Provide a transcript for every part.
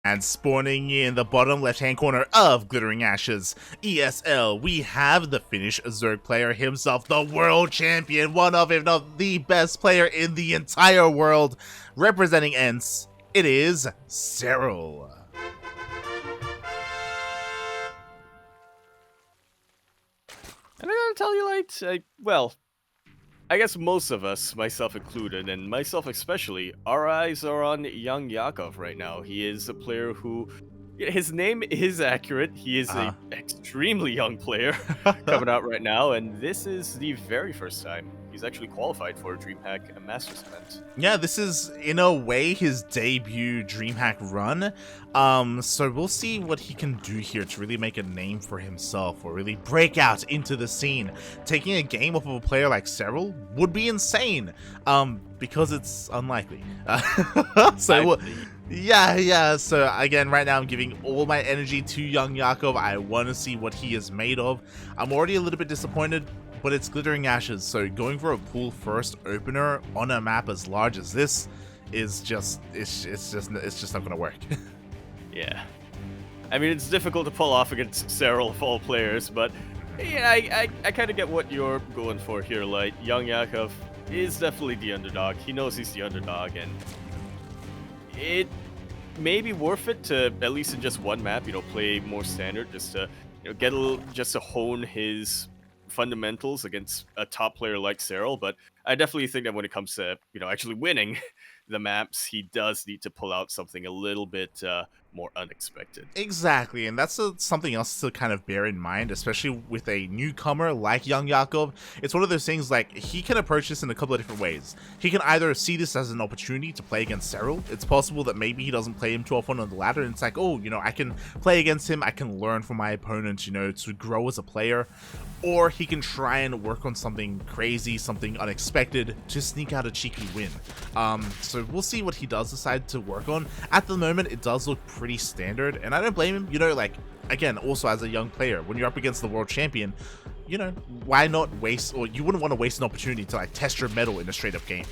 And spawning in the bottom left-hand corner of Glittering Ashes, ESL, we have the Finnish Zerg player himself, the world champion, one of, if not the best player in the entire world, representing ENCE, it is Serral. And I gotta tell you, Light, well, I guess most of us, myself included, and myself especially, our eyes are on YoungYakov right now. He is a player who, his name is accurate. He is a extremely young player coming out right now, and this is the very first time he's actually qualified for a DreamHack Masters event. Yeah, this is, in a way, his debut DreamHack run. So we'll see what he can do here to really make a name for himself or really break out into the scene. Taking a game off of a player like Serral would be insane, because it's unlikely. Yeah, so again, right now I'm giving all my energy to YoungYakov. I want to see what he is made of. I'm already a little bit disappointed, but it's Glittering Ashes, so going for a pool first opener on a map as large as this is just it's just not gonna work. Yeah, I mean, it's difficult to pull off against Serral of all players, but yeah, I kind of get what you're going for here. Like, YoungYakov is definitely the underdog. He knows he's the underdog, and it may be worth it to, at least in just one map, play more standard, just to get a little, just to hone his fundamentals against a top player like Serral. But I definitely think that when it comes to actually winning the maps, he does need to pull out something a little bit more unexpected. Exactly, and that's something else to kind of bear in mind, especially with a newcomer like YoungYakov. It's one of those things, like, he can approach this in a couple of different ways. He can either see this as an opportunity to play against Serral. It's possible that maybe he doesn't play him too often on the ladder, and it's like, oh, I can play against him, I can learn from my opponent, to grow as a player. Or he can try and work on something crazy, something unexpected, to sneak out a cheeky win. So we'll see what he does decide to work on. At the moment, it does look pretty standard, and I don't blame him. Like, again, also as a young player, when you're up against the world champion, why not waste, or you wouldn't want to waste an opportunity to test your mettle in a straight up game.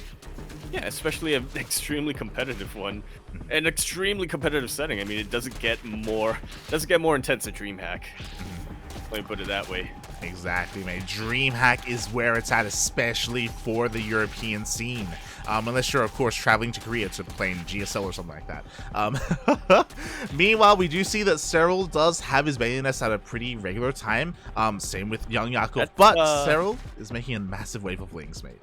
Yeah, especially an extremely competitive one, an extremely competitive setting. I mean, it doesn't get more intense at DreamHack. Let me put it that way. Exactly, mate. DreamHack is where it's at, especially for the European scene. Unless you're, of course, traveling to Korea to play in GSL or something like that. Meanwhile, we do see that Serral does have his Bailey Nest at a pretty regular time. Same with YoungYakov, but Serral is making a massive wave of lings, mate.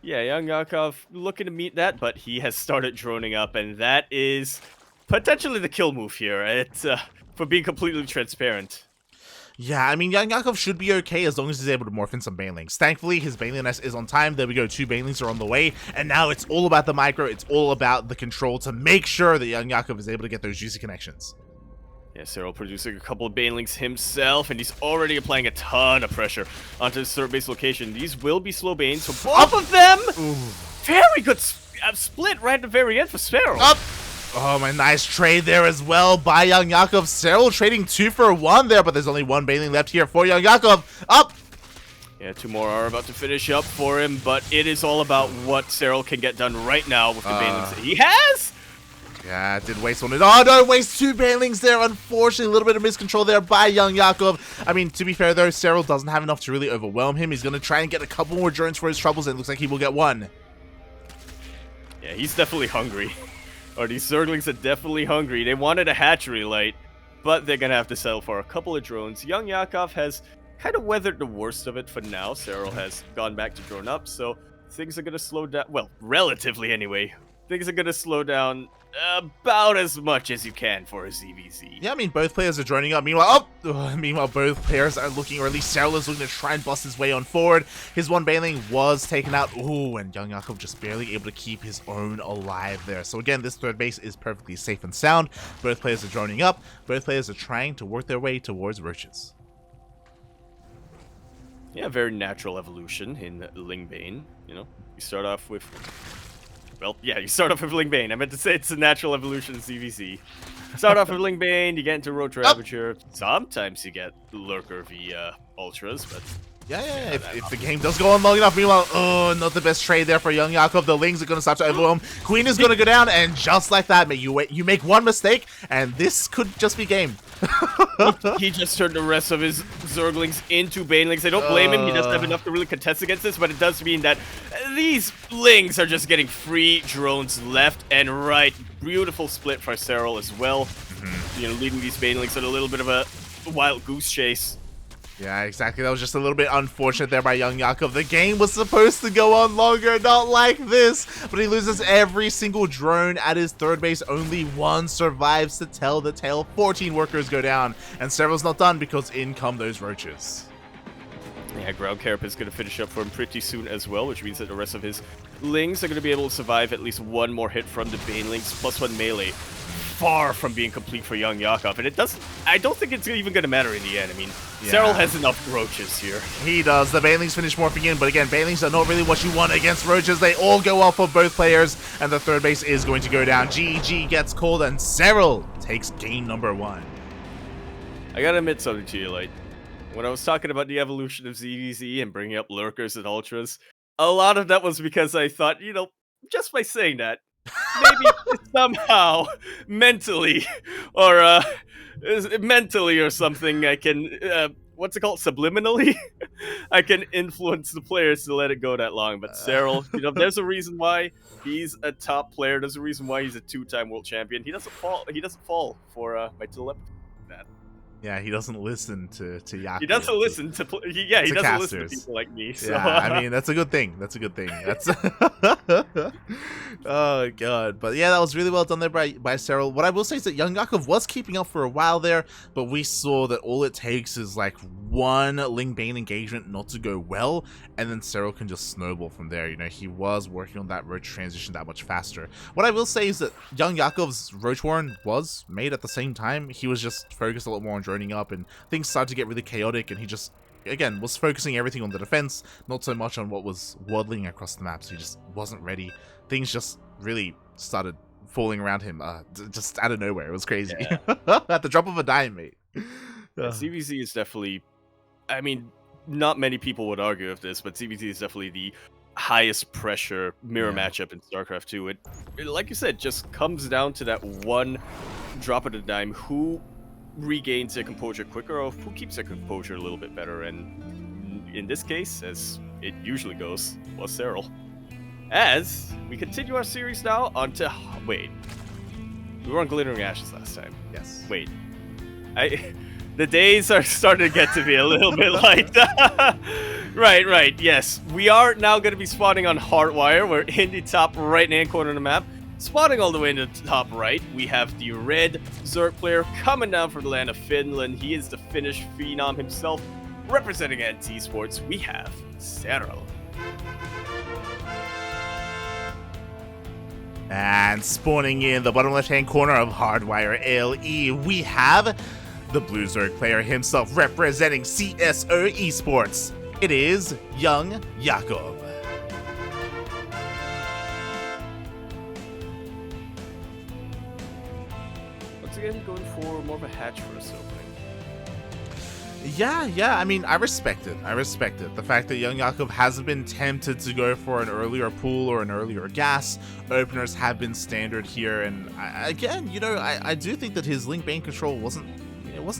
Yeah, YoungYakov looking to meet that, but he has started droning up, and that is potentially the kill move here. It's for being completely transparent. Yeah, I mean, YoungYakov should be okay as long as he's able to morph in some Banelings. Thankfully, his Baneling Nest is on time. There we go, 2 Banelings are on the way. And now it's all about the micro. It's all about the control to make sure that YoungYakov is able to get those juicy connections. Yeah, Serral producing a couple of Banelings himself, and he's already applying a ton of pressure onto his third base location. These will be slow Banes, so both of them! Ooh. Very good split right at the very end for Serral. Up! Oh, my nice trade there as well by YoungYakov. Serral trading 2 for 1 there, but there's only 1 Baneling left here for YoungYakov. Up! Yeah, 2 more are about to finish up for him, but it is all about what Serral can get done right now with the Banelings he has! Yeah, did waste one. Oh, no, waste 2 Banelings there. Unfortunately, a little bit of miscontrol there by YoungYakov. I mean, to be fair, though, Serral doesn't have enough to really overwhelm him. He's going to try and get a couple more drones for his troubles, and it looks like he will get 1. Yeah, he's definitely hungry. Or these Zerglings are definitely hungry. They wanted a hatchery light, but they're gonna have to settle for a couple of drones. YoungYakov has kind of weathered the worst of it for now. Serral has gone back to drone up, so things are gonna slow down. Well, relatively anyway. Things are gonna slow down about as much as you can for a ZVZ. Yeah, I mean, both players are droning up. Meanwhile, both players are looking, or at least Serral is looking to try and bust his way on forward. His 1 Baneling was taken out. Ooh, and YoungYakov just barely able to keep his own alive there. So again, this third base is perfectly safe and sound. Both players are droning up. Both players are trying to work their way towards Roaches. Yeah, very natural evolution in Lingbane. You start off with... Well, yeah, you start off with Lingbane. I meant to say it's a natural evolution of ZVZ. Start off with Lingbane, you get into Roach Ravager. Sometimes you get Lurker via Ultras, but Yeah. If the game does go on long enough, meanwhile, oh, not the best trade there for YoungYakov. The Lings are going to start to overwhelm. Queen is going to go down, and just like that, you make one mistake, and this could just be game. He just turned the rest of his Zerglings into Banelings. I don't blame him. He doesn't have enough to really contest against this, but it does mean that these Lings are just getting free drones left and right. Beautiful split for Serral as well. You know, leading these Banelings on a little bit of a wild goose chase. Yeah, exactly. That was just a little bit unfortunate there by YoungYakov. The game was supposed to go on longer, not like this. But he loses every single drone at his third base. Only one survives to tell the tale. 14 workers go down. And Serral's not done because in come those roaches. Yeah, Ground Carp is going to finish up for him pretty soon as well, which means that the rest of his Lings are going to be able to survive at least one more hit from the Banelings, +1 melee. Far from being complete for YoungYakov, and I don't think it's even going to matter in the end. I mean, Serral has enough roaches here. He does. The Banelings finish morphing in, but again, Banelings are not really what you want against roaches. They all go off for both players, and the third base is going to go down. GG gets called, and Serral takes game number 1. I gotta admit something to you, like, when I was talking about the evolution of ZVZ and bringing up lurkers and ultras, a lot of that was because I thought, you know, just by saying that, maybe somehow mentally or something I can what's it called, subliminally I can influence the players to let it go that long. But Serral, you know, there's a reason why he's a top player. There's a reason why he's a 2-time world champion. He doesn't fall for my telepathy like that. Yeah, he doesn't listen to Yakov. He doesn't listen to he doesn't listen to people like me. So. Yeah, I mean, that's a good thing. That's a good thing. That's oh god. But yeah, that was really well done there by Serral. What I will say is that YoungYakov was keeping up for a while there, but we saw that all it takes is like one Ling Bane engagement not to go well, and then Serral can just snowball from there. You know, he was working on that roach transition that much faster. What I will say is that YoungYakov's Roach Warren was made at the same time. He was just focused a lot more on droning up, and things started to get really chaotic, and he just, again, was focusing everything on the defense, not so much on what was waddling across the map, so he just wasn't ready. Things just really started falling around him, just out of nowhere. It was crazy. Yeah. At the drop of a dime, mate. CVZ is definitely, I mean, not many people would argue with this, but CVZ is definitely the highest pressure mirror matchup in StarCraft 2. It, like you said, just comes down to that one drop of the dime. Who regains their composure quicker, or who keeps their composure a little bit better? And in this case, as it usually goes, was Serral. As we continue our series now onto... Wait. We were on Glittering Ashes last time. Yes. Wait. The days are starting to get to be a little bit like that. Right, yes. We are now going to be spawning on Hardwire. We're in the top right-hand corner of the map. Spawning all the way in the top right, we have the red Zerg player coming down from the land of Finland. He is the Finnish phenom himself. Representing NT Sports, we have Serral. And spawning in the bottom left-hand corner of Hardwire LE, we have the Blue Zerg player himself representing CSO Esports. It is YoungYakov. Once again, going for more of a hatch first opening. Yeah, I mean, I respect it. The fact that YoungYakov hasn't been tempted to go for an earlier pool or an earlier gas. Openers have been standard here, and again, you know, I do think that his Link Bane control wasn't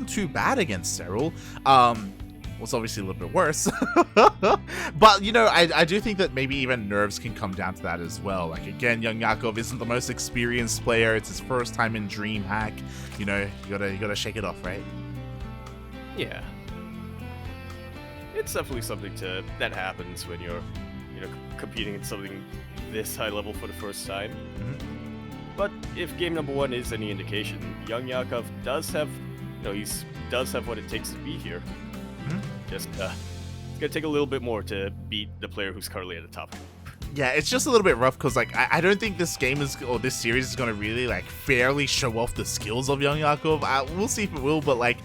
too bad against Serral. Was obviously a little bit worse. But, you know, I do think that maybe even nerves can come down to that as well. Like, again, YoungYakov isn't the most experienced player. It's his first time in DreamHack. You know, you gotta shake it off, right? Yeah. It's definitely something that happens when you're, you know, competing in something this high level for the first time. But if game number 1 is any indication, YoungYakov does have, you know, does have what it takes to be here. Just it's gonna take a little bit more to beat the player who's currently at the top. Yeah, it's just a little bit rough because, like, I don't think this game or this series is gonna really, like, fairly show off the skills of YoungYakov. We'll see if it will, but, like,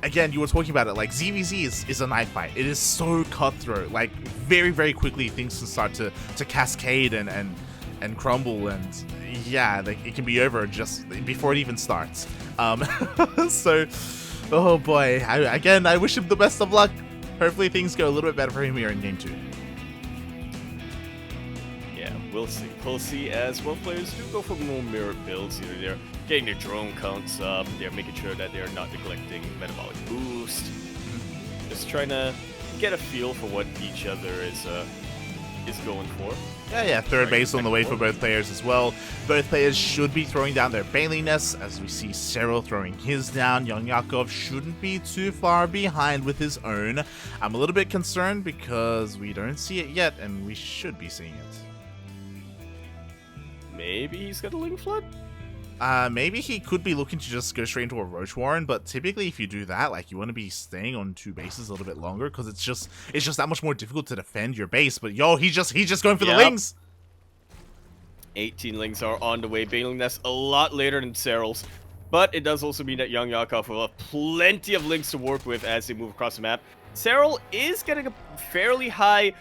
again, you were talking about it, like, ZVZ is a knife fight. It is so cutthroat. Like, very, very quickly things can start to cascade and crumble, and yeah, like, it can be over just before it even starts. So, oh boy, I wish him the best of luck. Hopefully things go a little bit better for him here in game 2. Yeah, we'll see. We'll see as well players do go for more mirror builds. You know, they're getting their drone counts up. They're making sure that they're not neglecting metabolic boost. Just trying to get a feel for what each other is going for. Yeah, third base on the way for both players as well. Both players should be throwing down their Baneling nests, as we see Serral throwing his down. YoungYakov shouldn't be too far behind with his own. I'm a little bit concerned because we don't see it yet, and we should be seeing it. Maybe he's got a Ling Flood? Maybe he could be looking to just go straight into a Roach Warren, but typically if you do that, like, you want to be staying on 2 bases a little bit longer, because it's just that much more difficult to defend your base. But yo, he's just going for the Lings. 18 Lings are on the way. Baneling Nest a lot later than Serral's, but it does also mean that YoungYakov will have plenty of Lings to work with as they move across the map. Serral is getting a fairly high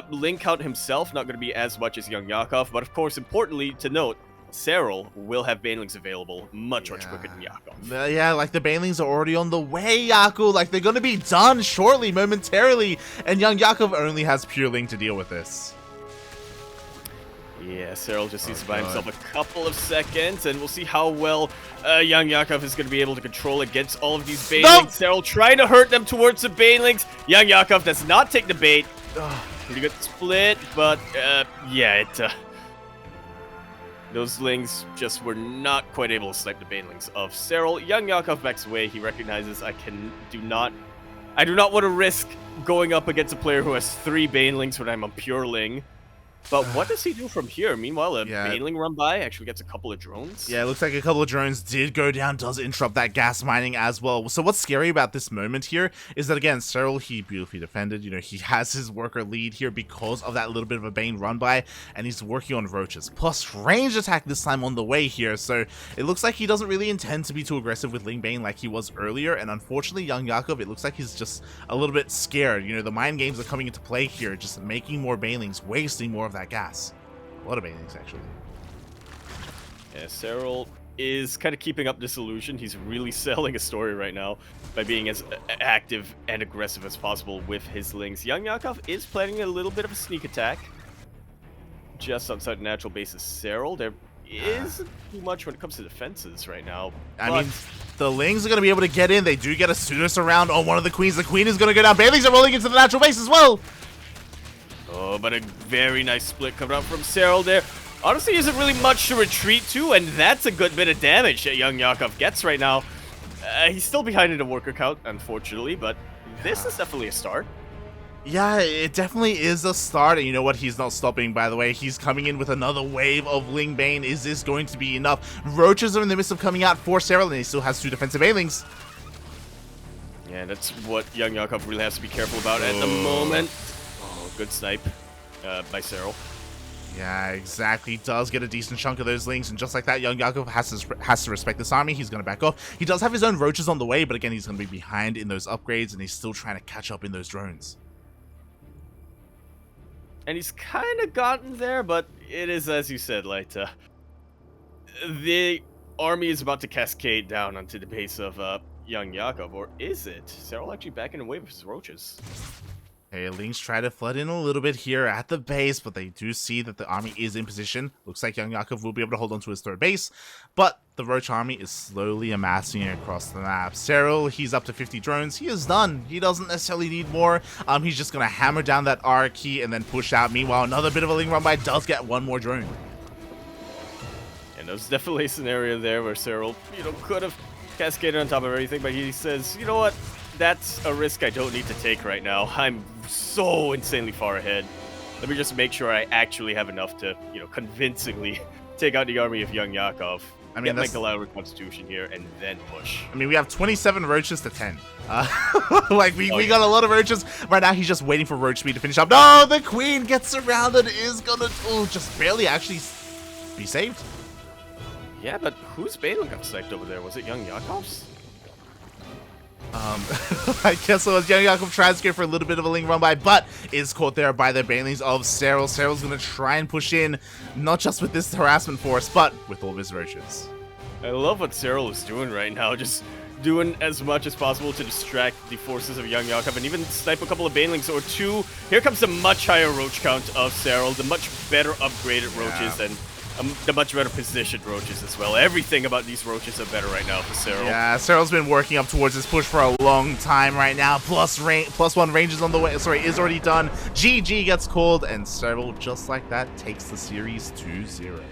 Ling count himself, not going to be as much as YoungYakov, but of course, importantly to note, Serral will have Banelings available much quicker than Yakov. Yeah, like the Banelings are already on the way, Yaku. Like they're gonna be done shortly, momentarily, and YoungYakov only has pure Ling to deal with this. Yeah, Serral just needs to buy himself a couple of seconds, and we'll see how well YoungYakov is going to be able to control against all of these Banelings. No! Serral trying to hurt them towards the Banelings. YoungYakov does not take the bait. Pretty good split, but yeah, those Lings just were not quite able to snipe the Banelings of Serral. YoungYakov backs away. He recognizes I do not want to risk going up against a player who has 3 Banelings when I'm a pure Ling. But what does he do from here? Meanwhile, a Baneling run by actually gets a couple of drones. Yeah, it looks like a couple of drones did go down, does interrupt that gas mining as well. So what's scary about this moment here is that, again, Serral, he beautifully defended. You know, he has his worker lead here because of that little bit of a Bane run by, and he's working on roaches. Plus, range attack this time on the way here. So it looks like he doesn't really intend to be too aggressive with Ling Bane like he was earlier. And unfortunately, YoungYakov, it looks like he's just a little bit scared. You know, the mind games are coming into play here, just making more Banelings, wasting more of that gas. A lot of Banelings, actually. Yeah, Serral is kind of keeping up this illusion. He's really selling a story right now by being as active and aggressive as possible with his Lings. YoungYakov is planning a little bit of a sneak attack just outside the natural base of Serral. There isn't too much when it comes to defenses right now. I mean, the Lings are going to be able to get in. They do get a pseudo surround on one of the queens. The queen is going to go down. Banelings are rolling into the natural base as well. Oh, but a very nice split coming up from Serral there. Honestly, isn't really much to retreat to, and that's a good bit of damage that YoungYakov gets right now. He's still behind in the worker count, unfortunately, but this is definitely a start. Yeah, it definitely is a start, and you know what? He's not stopping, by the way. He's coming in with another wave of Ling Bane. Is this going to be enough? Roaches are in the midst of coming out for Serral, and he still has 2 defensive Banelings. Yeah, that's what YoungYakov really has to be careful about at the moment. Good snipe by Serral. Yeah, exactly. Does get a decent chunk of those Lings, and just like that, YoungYakov has to respect this army. He's going to back off. He does have his own roaches on the way, but again, he's going to be behind in those upgrades, and he's still trying to catch up in those drones. And he's kind of gotten there, but it is, as you said, like, the army is about to cascade down onto the base of YoungYakov, or is it? Serral actually backing away with his roaches. Okay, Lings try to flood in a little bit here at the base, but they do see that the army is in position. Looks like YoungYakov will be able to hold on to his 3rd base, but the Roach army is slowly amassing across the map. Serral, he's up to 50 drones. He is done. He doesn't necessarily need more. He's just going to hammer down that R key and then push out. Meanwhile, another bit of a Ling run by does get 1 more drone. And there's definitely a scenario there where Serral, could have cascaded on top of everything, but he says, you know what? That's a risk I don't need to take right now. I'm so insanely far ahead. Let me just make sure I actually have enough to, convincingly take out the army of YoungYakov. I mean, make a loud reconstitution here and then push. I mean, we have 27 roaches to 10. Like, we got a lot of roaches. Right now, he's just waiting for roach speed to finish up. No, the queen gets surrounded. Is gonna just barely actually be saved. Yeah, but whose Baneling got sniped over there? Was it YoungYakov's? I guess it was YoungYakov tries to go for a little bit of a Ling run by, but is caught there by the Banelings of Serral. Serral's going to try and push in, not just with this harassment force, but with all of his roaches. I love what Serral is doing right now, just doing as much as possible to distract the forces of YoungYakov and even snipe a couple of banelings or two. Here comes the much higher roach count of Serral, the much better upgraded roaches, and the much better positioned roaches as well. Everything about these roaches are better right now for Serral. Yeah, Serral's been working up towards this push for a long time right now. +1 range is on the way. Sorry, is already done. GG gets called, and Serral, just like that, takes the series 2-0.